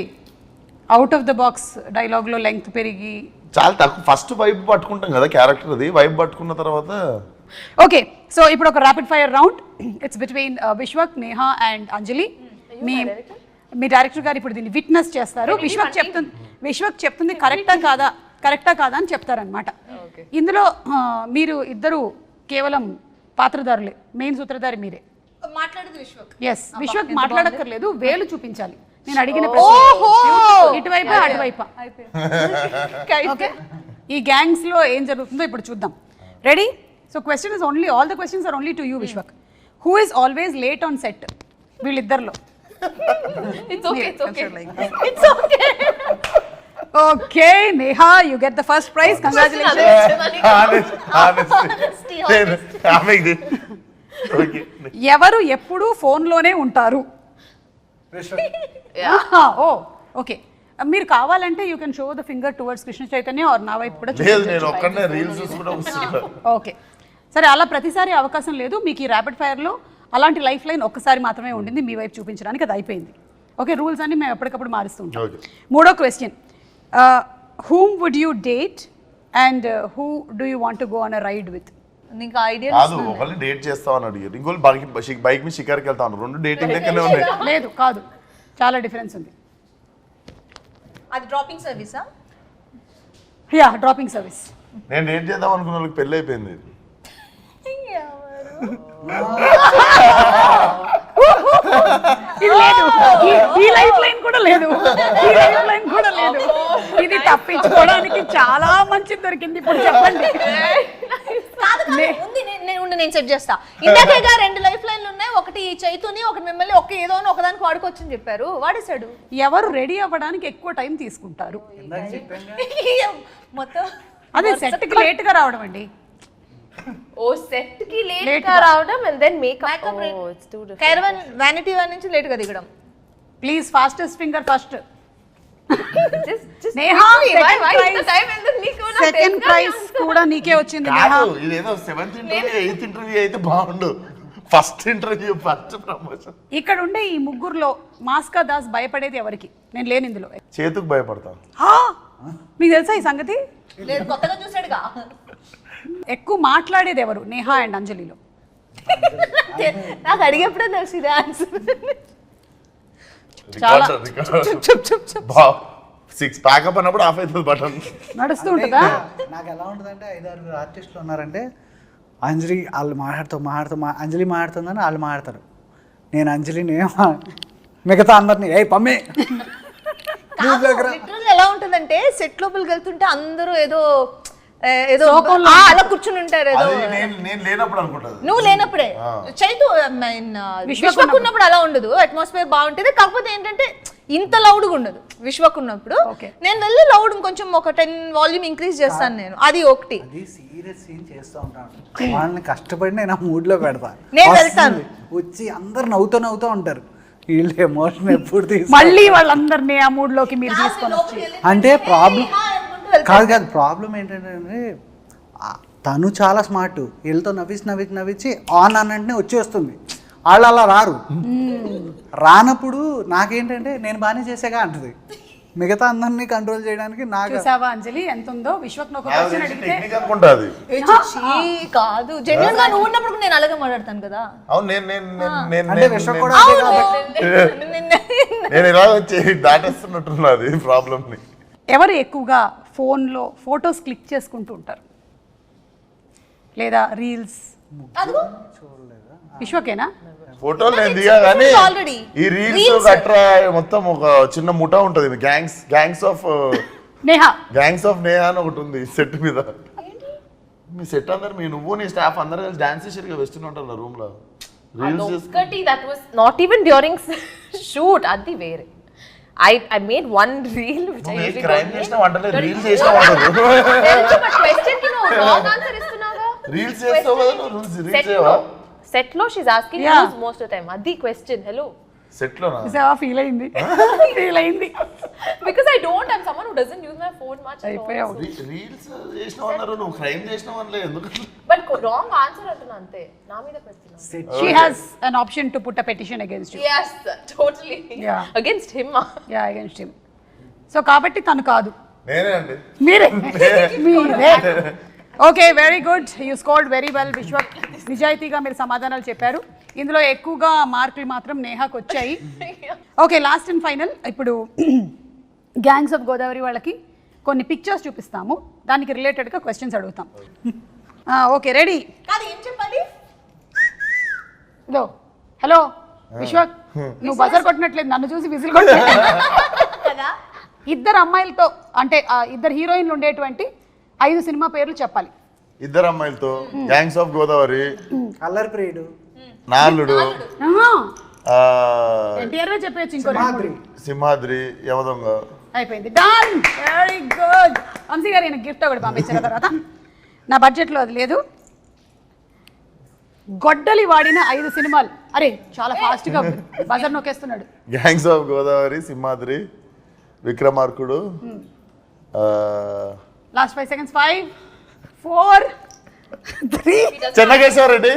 అవుట్ ఆఫ్ ద బాక్స్ డైలాగ్లో లెంగ్త్ పెరిగి? చాలా తక్కువ. ఫస్ట్ వైబ్ పట్టుకుంటాం కదా క్యారెక్టర్, అది వైబ్ పట్టుకున్న తర్వాత. ఓకే, సో ఇప్పుడు ఒక rapid fire round. It's between Vishwak, Neha and Anjali. Me director గారు ఇప్పుడు దీన్ని విట్నెస్ చేస్తారు. విశ్వక్ చెప్తుంది కరెక్టా కాదా అని చెప్తారనమాట. ఇందులో మీరు ఇద్దరు కేవలం పాత్రధారులే, మెయిన్ సూత్రధారి మీరే. మాట్లాడేది విశ్వక్. ఎస్, విశ్వక్ మాట్లాడక్కర్లేదు, వేలు చూపించాలి. నేను అడిగిన ఇటువైపు అటువైపు. ఓకే, ఈ గ్యాంగ్స్ లో ఏం జరుగుతుందో ఇప్పుడు చూద్దాం. Ready? So question is only, all the questions are only to you Vishwak. Who is always late on set వీళ్ళిద్దరిలో? Okay Neha, you get the first prize. Congratulations. ఎవరు ఎప్పుడు ఫోన్లోనే ఉంటారు? ఓ ఓకే, మీరు కావాలంటే you can show the finger towards Krishna Chaitanya or నా వైపు కూడా. ఓకే సరే, అలా ప్రతిసారి అవకాశం లేదు మీకు. ఈ ర్యాపిడ్ ఫైర్లో అలాంటి లైఫ్ లైన్ ఒక్కసారి మాత్రమే ఉండింది మీ వైపు చూపించడానికి, అది అయిపోయింది. ఓకే, రూల్స్ అన్ని మేము ఎప్పటికప్పుడు మారుస్తూ ఉంటాం. మూడో question, whom would you date and who do you want to go on a ride with? నీకు ఐడియా కాదు, ఒకళ్ళు డేట్ చేస్తామని అడిగారు, ఇంకోళ్ళు బైక్ మీద షికార్కి వెళ్తాను. రెండు డేటింగ్ లెక్కనే ఉన్నాయి. లేదు కాదు, చాలా డిఫరెన్స్ ఉంది. అది డ్రాపింగ్ సర్వీసా? Yeah, dropping service. నేను డేట్ చేద్దాం అనుకున్న వాళ్ళకి పెళ్ళి అయిపోయింది. ఇది లేదు, ఈ లైఫ్ లైన్ కూడా లేదు, ఈ లైఫ్ లైన్ కూడా లేదు. ఇది తప్పించుకోవడానికి చాలా మంచి దొరికింది. ఇప్పుడు చెప్పండి. నేను సెట్ చేస్తా. ఇందాకేగా రెండు లైఫ్ లైన్లు ఉన్నాయి, ఒకటి చైతుని, ఒకటి మిమ్మల్ని, ఏదో ఒకదానికి వాడుకోవచ్చని చెప్పారు, వాడేశాడు. ఎవరు రెడీ అవ్వడానికి ఎక్కువ టైం తీసుకుంటారు? మొత్తం అదే సెట్ కి లేట్ గా రావడం అండి. ఓ సెట్ కి లేట్ గా రావడం and then makeup. Oh it's too different. Caravan vanity van నుంచి లేట్ గా దిగడం. Please fastest finger first. just Neha, second second prize కూడా నీకే వచ్చింది నేహా. కాదు, ఇదేదో 7th ఇంటర్వ్యూ 8th ఇంటర్వ్యూ అయితే బాగుండు. First interview, first promotion. ఇక్కడ ఉండే ఈ ముగ్గురులో మాస్కా దాస్ భయపడేది ఎవరికి? నేను లేని ఇందులో. చేతుకు భయపడతాను. మీకు తెలుసా ఈ సంగతి? లేదు, కొత్తగా చూసాడుగా. ఎక్కువ మాట్లాడేది ఎవరు నేహా అండ్ అంజలిలో? నాకు అడిగేప్పుడే తెలిసింది ఆన్సర్. చాలా 6 ప్యాకప్ అన్నప్పుడు ఆఫ్ అవుతుంది బటన్. నడుస్తూ అంటే ఉంటుందా? ఇంకా నాకు ఎలా ఉంటుందంటే 5-6 ఆర్టిస్టులు ఉన్నారంటే అంజలి వాళ్ళు అంజలి మాట్లాడుతుందని వాళ్ళు మాట్లాడతారు, నేను అంజలిని మిగతా అందరినీ ఏ పమ్మే లిటరల్ ఎలా ఉంటుందంటే సెట్ లోపలికి వెళ్తుంటే అందరూ ఏదో శోకంలో అలా కూర్చుని ఉంటారు ఏదో. అది నేను లేనప్పుడు అనుకుంటది. నువ్వు లేనప్పుడే చైతు విశ్వక్ ఉన్నప్పుడు అలా ఉండదు, అట్మాస్ఫియర్ బాగుంటుంది. కాకపోతే ఏంటంటే ఇంత లౌడ్గా ఉండదు విశ్వక్ ఉన్నప్పుడు. Okay. నేను వెళ్ళి లౌడ్ కొంచెం ఒక 10 వాల్యూమ్ ఇంక్రీజ్ చేస్తాను నేను, అది ఒకటి. అది సీరియస్ సీన్ చేస్తూ ఉంటాను, వాళ్ళని కష్టపడి నేను ఆ మూడ్లో పెడతా. నేను వెళ్తాను. వచ్చి అందరు నవ్వుతూ ఉంటారు, వీళ్ళు ఎమోషన్ ఎప్పుడు తీసి మళ్ళీ వాళ్ళందరినీ ఆ మూడ్ లోకి మీరు తీసుకొని వచ్చి అంటే ప్రాబ్లం కాదు ప్రాబ్లం ఏంటంటే తను చాలా స్మార్ట్, వీళ్ళతో నవ్వించి ఆన్ అనంటే వచ్చేస్తుంది, వాళ్ళు అలా రారు. రానప్పుడు నాకేంటంటే నేను బాగానే చేసేగా అంటది, మిగతా అందరినీ కంట్రోల్ చేయడానికి నాకు చూసావా అంజలి ఎంత ఉందో. విశ్వక్ ఒక క్వశ్చన్ అడిగితే టెక్నిక్ అనుకుంటుంది. కాదు జెన్యున్ గా నువ్వు ఉన్నప్పుడు నేను అలాగే మాట్లాడతాను కదా. అవును నేను అంటే విశ్వ కూడా అదే కాబట్టి నేను ఇలా వచ్చి దాటేస్తున్నట్టున్నది ప్రాబ్లమ్ ని. ఎవరు ఎక్కువగా ఫోన్లో ఫొటోస్ క్లిక్ చేసుకుంటూ ఉంటారు లేదా రీల్స్? విశ్వకేనా? ఫోటోలు నేను దిగా కానీ already. ఈ రీల్స్ గట్రా మొత్తం ఒక చిన్న ముఠా ఉంటది, గ్యాంగ్స్ ఆఫ్ నేహా నేహా అని ఒకటి ఉంది సెట్ మీద. మీ సెట్ అందరు నువ్వు నీ స్టాఫ్ అందరు కలిసి డాన్స్ చేసారు వెస్టర్న్ ఉంటారు రూమ్ లో reels. that was not even during shoot, adi vere. I made one reel which I usually crime don't చేసిన వంటలే రీల్స్ చేసిన వంటలు తెలుసు, but question ki no wrong answer istunaga. Reels చేస్తావు కదా నువ్వు, రీల్స్ చేయవా? Set lo she's asking Yeah. you most of the time. Adi question, hello. Set లోనా? చూసావా? ఫీల్ అయింది Because I don't, I'm someone who doesn't use my phone much at all. అయిపోయావు. Reels చేసినావు అన్నారు, నువ్వు క్రైమ్ చేసినావు అనలే ఎందుకు? But wrong answer antuna ante. Na meeda pettuna. She has an option to put a petition against you. Yes, totally. Yeah. Against him. Yeah, against him. So కాబట్టి తను కాదు, నేనే అండి. మీరే. Okay, very good, you scored very well Vishwak. నిజాయితీగా మీరు సమాధానాలు చెప్పారు. ఇందులో ఎక్కువగా మార్కులు మాత్రం నేహాకు వచ్చాయి. Okay, last and final. ఇప్పుడు గ్యాంగ్స్ ఆఫ్ గోదావరి వాళ్ళకి కొన్ని పిక్చర్స్ చూపిస్తాము, దానికి రిలేటెడ్గా క్వశ్చన్స్ అడుగుతాం. Okay, ready? కాదు ఏం చెప్పాలి? ఇదో హలో విశ్వక్, నువ్వు బజర్ కొట్టినట్లేదు, నన్ను చూసి విజిల్ కొట్టినట్లేదు కదా. ఇద్దరు అమ్మాయిలతో అంటే ఇద్దరు హీరోయిన్లు ఉండేటువంటి 5 సినిమా పేర్లు చెప్పాలి. ఇద్దరు అమ్మాయిలతో గ్యాంగ్స్ ఆఫ్ గోదావరి, కలర్ ప్రియుడు, నాలుడు, ఎన్టీఆర్ చెప్పచ్చు, ఇంకో సింహాద్రి, సింహాద్రి, యమదొంగ. అయిపోయింది, డన్, వెరీ గుడ్. వంశీ గారు ఈయన గిఫ్ట్ ఒకటి పంపించిన తర్వాత నా బడ్జెట్లో అది లేదు. గొడ్డలి వాడిన 5 సినిమాలు. అరే చాలా ఫాస్ట్గా బజర్ నొక్కేస్తున్నాడు. Gangs of Godavari, Simhadri, Vikramarkudu, last 5 seconds. 5, 4, 3. Chennakeshavareddy,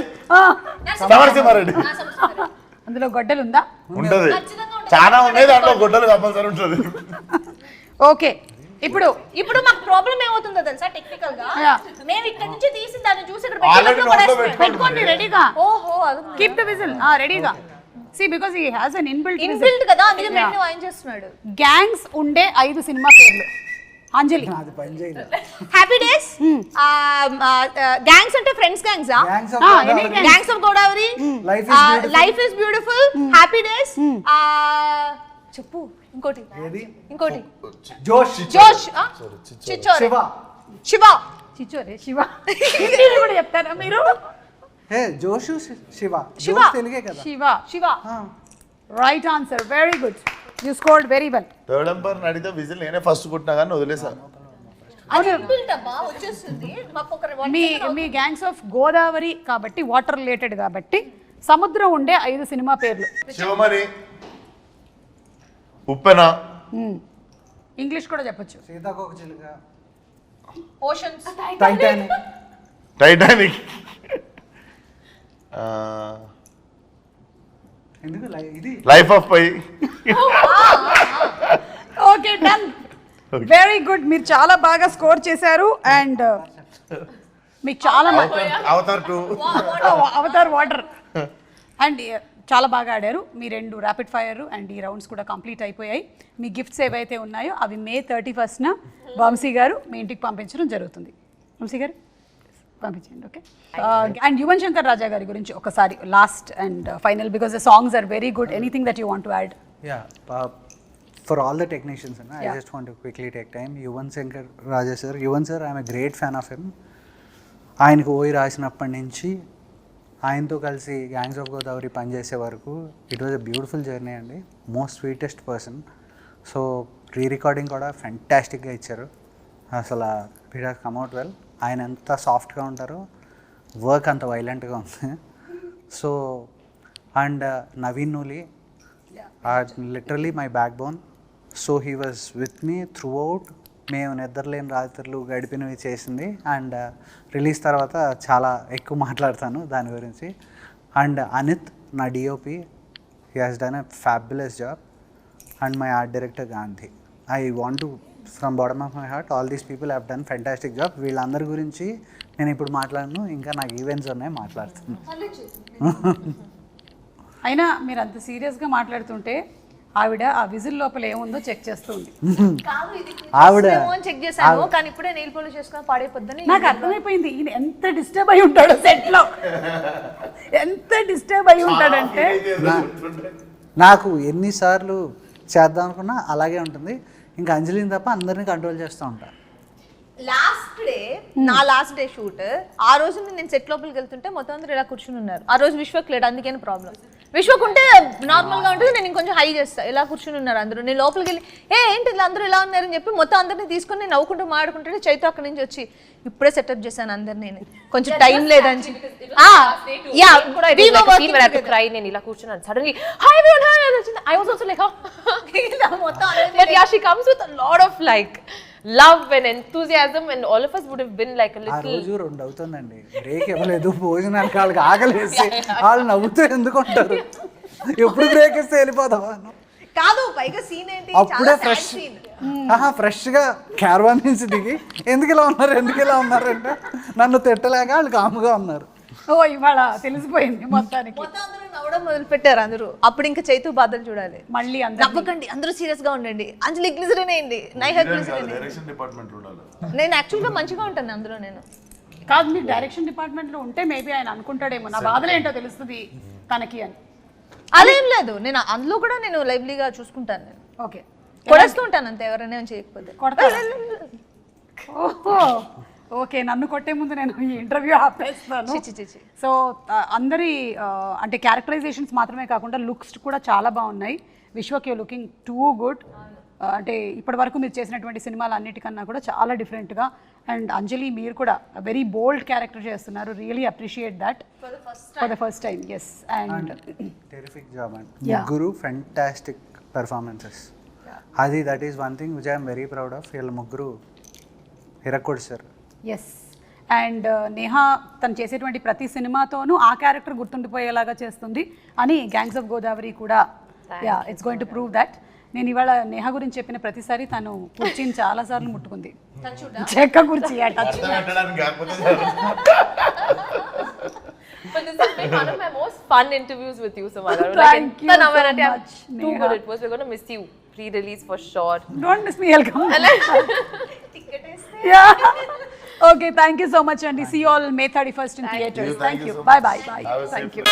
Samarasimhareddy. అందులో గొడ్డలు ఉందా? ఉంటది, చాలా ఉన్నాయి, దాంట్లో గొడ్డలు కంపల్సరీ ఉంటుంది. ఓకే, ఇప్పుడు మాకు ప్రాబ్లం ఏమవుతుందో తెలుసా? టెక్నికల్ గా Yeah. మేము ఇక్కడ నుంచి తీసి దాన్ని చూసి ఇక్కడ Already పెట్టుకుంటూ నోట్లో పడేస్తాం. పెట్టుకోండి రెడీగా. ఓహో, అది కీప్ ద విజిల్ రెడీగా. సి because he has an inbuilt inbuilt కదా, అందుకే మేము వాయిన్ చేస్తున్నాడు. గ్యాంగ్స్ ఉండే 5 సినిమా పేర్లు. అంజలి. అది పని చేయలేదు. హ్యాపీ డేస్, గ్యాంగ్స్ అంటే friends gangs, Gangs of any Godavari. gang. Gangs of Godavari, Life is beautiful. Life is beautiful, happy days, చెప్పు ఇంకోటి, ఏది? ఇంకోటి జోష్, జోష్, చిచ్చోరే, శివ, శివ, చిచ్చోరే, శివ. హిందీలో కూడా చెప్తారా మీరు? హే జోషు, శివ. శివ. జోష్ తెలుగే కదా. Shiva. Shiva. Right answer, very good, you scored very well. Third umpire అడిగితే విజిల్ నేనే ఫస్ట్ కొట్టినా కానీ వదిలేసాను. అది ఇన్బిల్ట్ అమ్మా, వచ్చేస్తుంది. మాకు ఒక మీ గ్యాంగ్స్ ఆఫ్ గోదావరి కాబట్టి వాటర్ రిలేటెడ్ కాబట్టి సముద్రం ఉండే 5 సినిమా పేర్లు. శివమణి, ఉప్పెన, ఇంగ్లీష్ కూడా చెప్పొచ్చు. సీతాకోక చిలుక, ఓషన్స్, టైటానిక్, టైటానిక్, ఎందుకు ఇది life of pi. Okay, done, very good. మీరు చాలా బాగా స్కోర్ చేశారు అండ్ మీకు చాలా అవతార్ 2, అవతార్ వాటర్ అండ్ చాలా బాగా ఆడారు. మీ 2 ర్యాపిడ్ ఫైర్ అండ్ ఈ రౌండ్స్ కూడా కంప్లీట్ అయిపోయాయి. మీ గిఫ్ట్స్ ఏవైతే ఉన్నాయో అవి May 31st వంశీ గారు మీ ఇంటికి పంపించడం జరుగుతుంది. వంశీ గారు పంపించండి. ఓకే. అండ్ యువన్ శంకర్ రాజా గారి గురించి ఒకసారి last and final, because the songs are very good. Anything that you want to add? For all the technicians, I just want to quickly take time. Yuvan Shankar Raja sir, Yuvan sir, I am a great fan of him. ఆయనకు ఓయి రాసినప్పటి నుంచి ఆయనతో కలిసి gangs of Godavari పనిచేసే వరకు it was a beautiful journey అండి. Most sweetest person. So recording కూడా ఫెంటాస్టిక్గా ఇచ్చారు. అసలు it has come out well. ఆయన ఎంత సాఫ్ట్గా ఉంటారో వర్క్ అంత వైలెంట్గా ఉంది. So and Naveen Nooli literally my backbone. So he was with me throughout. మేము నిద్రలేని రాత్రులు గడిపినవి చేసింది. అండ్ రిలీజ్ తర్వాత చాలా ఎక్కువ మాట్లాడతాను దాని గురించి. అండ్ అనిత్ నా DOP, he has done a fabulous job. And my art director Gandhi. I want to from bottom of my heart, all these people have done fantastic job. వీళ్ళందరి గురించి నేను ఇప్పుడు మాట్లాడను, ఇంకా నాకు ఈవెంట్స్ ఉన్నాయి, మాట్లాడుతాను. అయినా మీరు అంత సీరియస్గా మాట్లాడుతుంటే ఆవిడ ఆ విజిల్ లోపల ఏముందో చెక్ చేస్తుంది. ఆవిడ చెక్ చేశాను కానీ ఇప్పుడే నెయిల్ పాలిష్ చేసుకొని పాడైపోద్దని నాకు అర్థమైపోయింది ఈయన ఎంత డిస్టర్బ్ అయి ఉంటాడు సెట్ లో. ఎంత డిస్టర్బ్ అయి ఉంటాడంటే నాకు ఎన్నిసార్లు చేద్దాం అనుకున్నా అలాగే ఉంటుంది. ఇంకా అంజలిని తప్ప అందరినీ కంట్రోల్ చేస్తూ ఉంటాను. లాస్ట్ డే షూట్ ఆ రోజు నేను సెట్ లోపలికి వెళ్తుంటే మొత్తం అందరూ ఇలా కూర్చుని ఉన్నారు. ఆ రోజు విశ్వక్ లేడు, అందుకని ప్రాబ్లం. విశ్వక్ ఉంటే నార్మల్ గా ఉంటుంది, నేను ఇంకొంచెం హై చేస్తా. ఇలా కూర్చుని ఉన్నారు అందరూ. నేను లోపలికి వెళ్ళి ఏంటి ఇలా అందరూ ఇలా ఉన్నారని చెప్పి మొత్తం అందరినీ తీసుకొని నేను నవ్వుకుంటూ మాడుకుంటే చైతు అక్కడి నుంచి వచ్చి ఇప్పుడే సెటప్ చేశాను అందరినీ, నేను కొంచెం టైం లేదని నేను ఇలా కూర్చున్నాను. సడన్లీ హాయ్ ఎవరీవన్ హాయ్ అని వచ్చింది. I was also like but yeah she comes with a lot of like love and enthusiasm, and all of us would have been like a ఆ little. రోజు 2 అవుతుందండి, break ఇవ్వలేదు. భోజనానికి వాళ్ళకి ఆకలేసి వాళ్ళు నవ్వుతూ ఎందుకు ఉంటారు? ఎప్పుడు బ్రేక్ ఇస్తే వెళ్ళిపోతావా? కాదు, పైగా సీన్ ఏంటి, అప్పుడే ఫ్రెష్గా క్యారవాన్ నుంచి దిగి ఎందుకు ఇలా ఉన్నారు అంటే నన్ను తిట్టలేక వాళ్ళు కాముగా ఉన్నారు. ఓ ఇవాళ తెలిసిపోయింది మొత్తానికి. మొత్తం అందరూ నవ్వడం మొదలు పెట్టారు అందరూ. అప్పుడు ఇంకా చైతు బాధలు చూడాలి. మళ్ళీ నవ్వకండి, అందరూ సీరియస్ గా ఉండండి. అంజలి గ్లిజరిన్ అయింది, నైహా గ్లిజరిన్. డైరెక్షన్ డిపార్ట్మెంట్ ఉండాలి. నేను యాక్చువల్ గా మంచిగా ఉంటాను అందులో. నేను కాదు, మీరు డైరెక్షన్ డిపార్ట్మెంట్ లో ఉంటే మేబీ ఆయన అనుకుంటాడేమో నా బాధలు ఏంటో తెలుస్తుంది తనకి అని. అదేం లేదు, నేను అందులో కూడా నేను లైవ్లీగా చూసుకుంటాను. నేను ఓకే కొడేస్తూ ఉంటాను అంతే, ఎవరైనా ఏం చేయకపోతే. ఓహో ఓకే, నన్ను కొట్టే ముందు నేను ఈ ఇంటర్వ్యూ ఆపేస్తాను. సో అందరి అంటే క్యారెక్టరైజేషన్స్ మాత్రమే కాకుండా లుక్స్ కూడా చాలా బాగున్నాయి. Vishwak you looking too good. అంటే ఇప్పటి వరకు మీరు చేసినటువంటి సినిమాలు అన్నిటికన్నా కూడా చాలా డిఫరెంట్గా. అండ్ అంజలి మీరు కూడా వెరీ బోల్డ్ క్యారెక్టర్ చేస్తున్నారు. Really appreciate that for the first time. Yes, and terrific job and ముగ్గురు ఫెంటాస్టిక్ పెర్ఫార్మెన్సెస్. అది that is one thing which I'm very proud of. వీళ్ళ ముగ్గురు హిరక్కోడ్ సార్. ఎస్, అండ్ నేహా తను చేసేటువంటి ప్రతి సినిమాతోనూ ఆ క్యారెక్టర్ గుర్తుండిపోయేలాగా చేస్తుంది అని గ్యాంగ్స్ ఆఫ్ గోదావరి కూడా it's going to prove that. నేను ఇవాళ నేహా గురించి చెప్పిన ప్రతిసారి తను కుర్చీని చాలాసార్లు ముట్టుకుంది. చెక్క కుర్చీ touch. But this has been one of my most fun interviews with you, Samara. Thank you so much, Too good it was. We're going to miss you pre-release for sure. Don't miss me, I'll come. Yeah. Okay, thank you so much, and see you all May 31st in theaters. Thank you. Bye. Thank you.